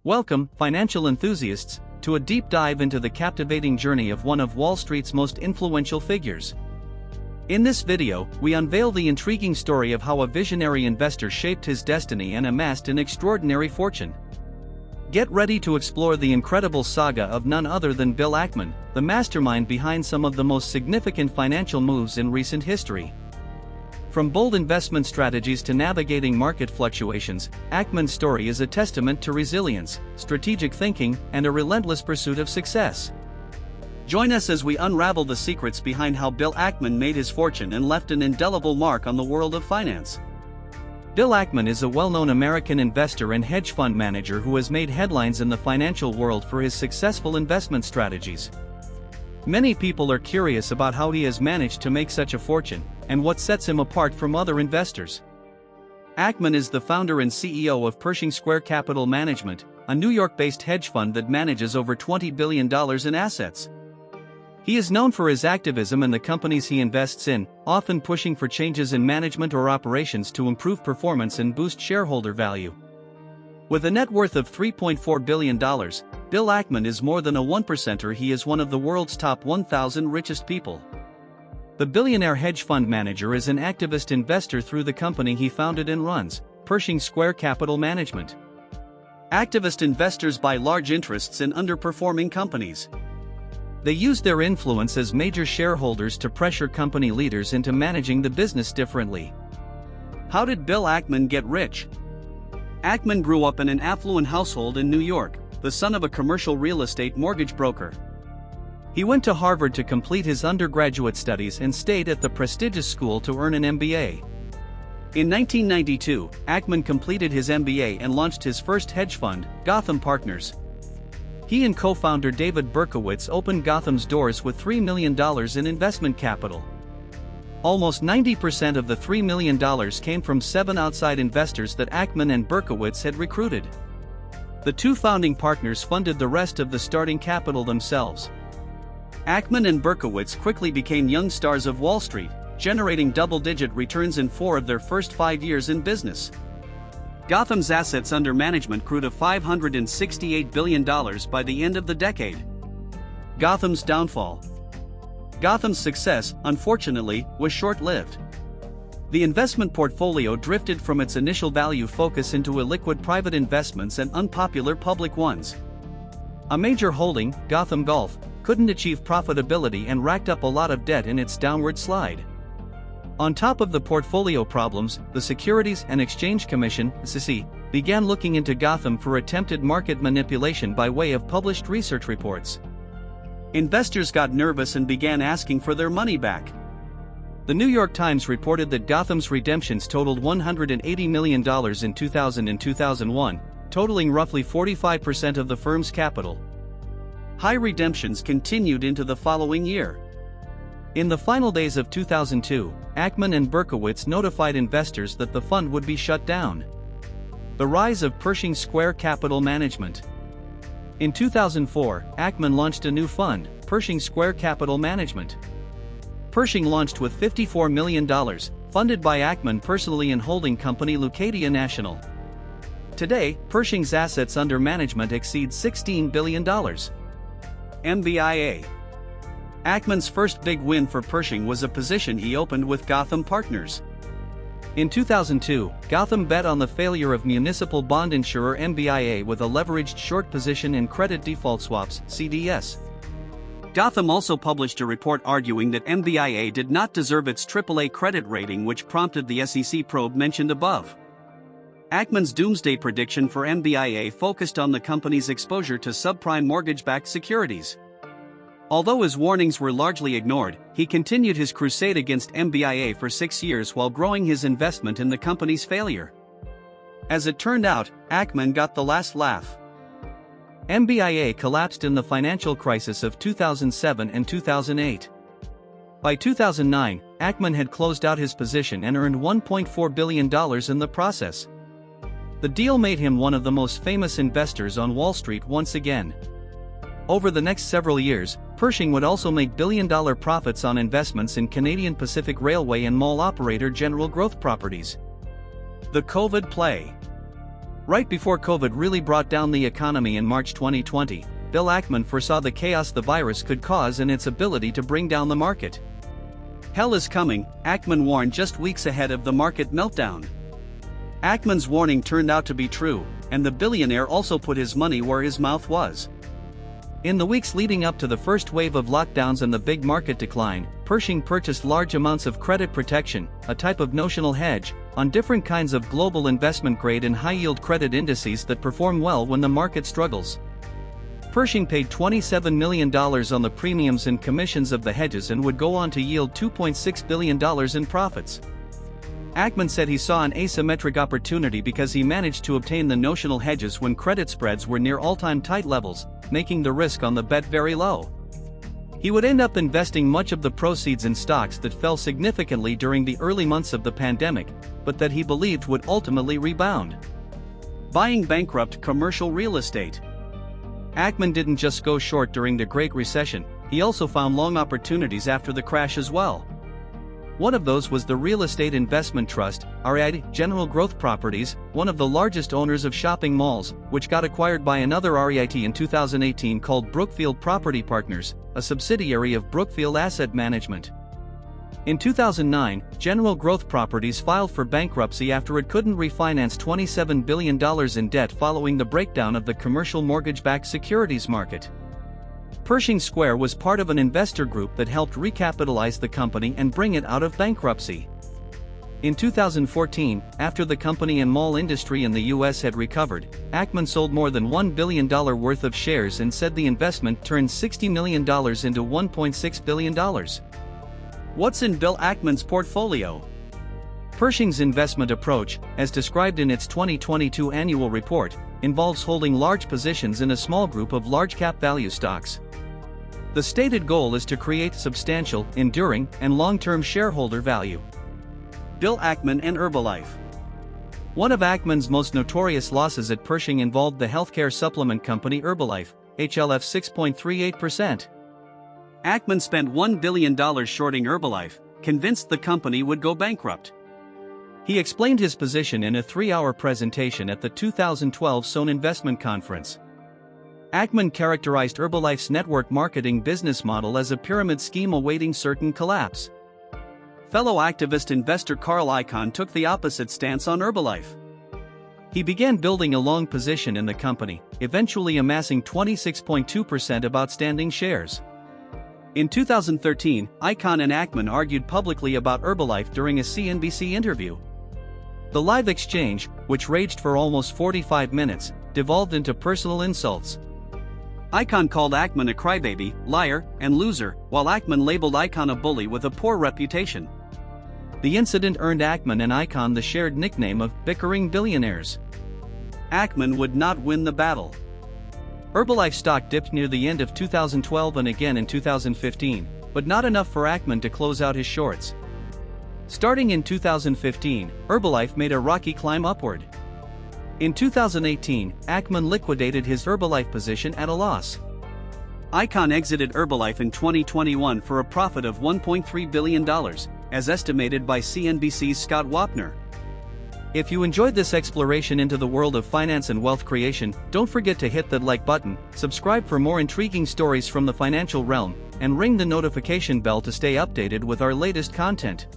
Welcome, financial enthusiasts, to a deep dive into the captivating journey of one of Wall Street's most influential figures. In this video, we unveil the intriguing story of how a visionary investor shaped his destiny and amassed an extraordinary fortune. Get ready to explore the incredible saga of none other than Bill Ackman, the mastermind behind some of the most significant financial moves in recent history. From bold investment strategies to navigating market fluctuations, Ackman's story is a testament to resilience, strategic thinking, and a relentless pursuit of success. Join us as we unravel the secrets behind how Bill Ackman made his fortune and left an indelible mark on the world of finance. Bill Ackman is a well-known American investor and hedge fund manager who has made headlines in the financial world for his successful investment strategies. Many people are curious about how he has managed to make such a fortune, and what sets him apart from other investors. Ackman is the founder and CEO of Pershing Capital Management, a New York-based hedge fund that manages over $20 billion in assets. He is known for his activism and the companies he invests in, often pushing for changes in management or operations to improve performance and boost shareholder value. With a net worth of $3.4 billion, Bill Ackman is more than a one-percenter. He is one of the world's top 1,000 richest people. The billionaire hedge fund manager is an activist investor through the company he founded and runs, Pershing Capital Management. Activist investors buy large interests in underperforming companies. They use their influence as major shareholders to pressure company leaders into managing the business differently. How did Bill Ackman get rich? Ackman grew up in an affluent household in New York, the son of a commercial real estate mortgage broker. He went to Harvard to complete his undergraduate studies and stayed at the prestigious school to earn an MBA. In 1992, Ackman completed his MBA and launched his first hedge fund, Gotham Partners. He and co-founder David Berkowitz opened Gotham's doors with $3 million in investment capital. Almost 90% of the $3 million came from 7 outside investors that Ackman and Berkowitz had recruited. The two founding partners funded the rest of the starting capital themselves. Ackman and Berkowitz quickly became young stars of Wall Street, generating double-digit returns in 4 of their first 5 years in business. Gotham's assets under management grew to $568 billion by the end of the decade. Gotham's downfall. Gotham's success, unfortunately, was short-lived. The investment portfolio drifted from its initial value focus into illiquid private investments and unpopular public ones. A major holding, Gotham Golf, couldn't achieve profitability and racked up a lot of debt in its downward slide. On top of the portfolio problems, the Securities and Exchange Commission (SEC) began looking into Gotham for attempted market manipulation by way of published research reports. Investors got nervous and began asking for their money back. The New York Times reported that Gotham's redemptions totaled $180 million in 2000 and 2001, totaling roughly 45% of the firm's capital. High redemptions continued into the following year. In the final days of 2002, Ackman and Berkowitz notified investors that the fund would be shut down. The rise of Pershing Capital Management. In 2004, Ackman launched a new fund, Pershing Capital Management. Pershing launched with $54 million, funded by Ackman personally and holding company Leucadia National. Today, Pershing's assets under management exceed $16 billion. MBIA. Ackman's first big win for Pershing was a position he opened with Gotham Partners. In 2002, Gotham bet on the failure of municipal bond insurer MBIA with a leveraged short position in credit default swaps (CDS). Gotham also published a report arguing that MBIA did not deserve its AAA credit rating, which prompted the SEC probe mentioned above. Ackman's doomsday prediction for MBIA focused on the company's exposure to subprime mortgage-backed securities. Although his warnings were largely ignored, he continued his crusade against MBIA for 6 years while growing his investment in the company's failure. As it turned out, Ackman got the last laugh. MBIA collapsed in the financial crisis of 2007 and 2008. By 2009, Ackman had closed out his position and earned $1.4 billion in the process. The deal made him one of the most famous investors on Wall Street once again. Over the next several years, Pershing would also make billion-dollar profits on investments in Canadian Pacific Railway and mall operator General Growth Properties. The COVID play. Right before COVID really brought down the economy in March 2020, Bill Ackman foresaw the chaos the virus could cause and its ability to bring down the market. Hell is coming, Ackman warned just weeks ahead of the market meltdown. Ackman's warning turned out to be true, and the billionaire also put his money where his mouth was. In the weeks leading up to the first wave of lockdowns and the big market decline, Pershing purchased large amounts of credit protection, a type of notional hedge, on different kinds of global investment-grade and high-yield credit indices that perform well when the market struggles. Pershing paid $27 million on the premiums and commissions of the hedges and would go on to yield $2.6 billion in profits. Ackman said he saw an asymmetric opportunity because he managed to obtain the notional hedges when credit spreads were near all-time tight levels, making the risk on the bet very low. He would end up investing much of the proceeds in stocks that fell significantly during the early months of the pandemic, but that he believed would ultimately rebound. Buying bankrupt commercial real estate. Ackman didn't just go short during the Great Recession, he also found long opportunities after the crash as well. One of those was the Real Estate Investment Trust, REIT, General Growth Properties, one of the largest owners of shopping malls, which got acquired by another REIT in 2018 called Brookfield Property Partners, a subsidiary of Brookfield Asset Management. In 2009, General Growth Properties filed for bankruptcy after it couldn't refinance $27 billion in debt following the breakdown of the commercial mortgage-backed securities market. Pershing Square was part of an investor group that helped recapitalize the company and bring it out of bankruptcy. In 2014, after the company and mall industry in the US had recovered, Ackman sold more than $1 billion worth of shares and said the investment turned $60 million into $1.6 billion. What's in Bill Ackman's portfolio? Pershing's investment approach, as described in its 2022 annual report, involves holding large positions in a small group of large-cap value stocks. The stated goal is to create substantial, enduring, and long-term shareholder value. Bill Ackman and Herbalife. One of Ackman's most notorious losses at Pershing involved the healthcare supplement company Herbalife, HLF 6.38%. Ackman spent $1 billion shorting Herbalife, convinced the company would go bankrupt. He explained his position in a 3-hour presentation at the 2012 Sohn Investment Conference. Ackman characterized Herbalife's network marketing business model as a pyramid scheme awaiting certain collapse. Fellow activist investor Carl Icahn took the opposite stance on Herbalife. He began building a long position in the company, eventually amassing 26.2% of outstanding shares. In 2013, Icahn and Ackman argued publicly about Herbalife during a CNBC interview. The live exchange, which raged for almost 45 minutes, devolved into personal insults. Icahn called Ackman a crybaby, liar, and loser, while Ackman labeled Icahn a bully with a poor reputation. The incident earned Ackman and Icahn the shared nickname of bickering billionaires. Ackman would not win the battle. Herbalife stock dipped near the end of 2012 and again in 2015, but not enough for Ackman to close out his shorts. Starting in 2015, Herbalife made a rocky climb upward. In 2018, Ackman liquidated his Herbalife position at a loss. Icahn exited Herbalife in 2021 for a profit of $1.3 billion, as estimated by CNBC's Scott Wapner. If you enjoyed this exploration into the world of finance and wealth creation, don't forget to hit that like button, subscribe for more intriguing stories from the financial realm, and ring the notification bell to stay updated with our latest content.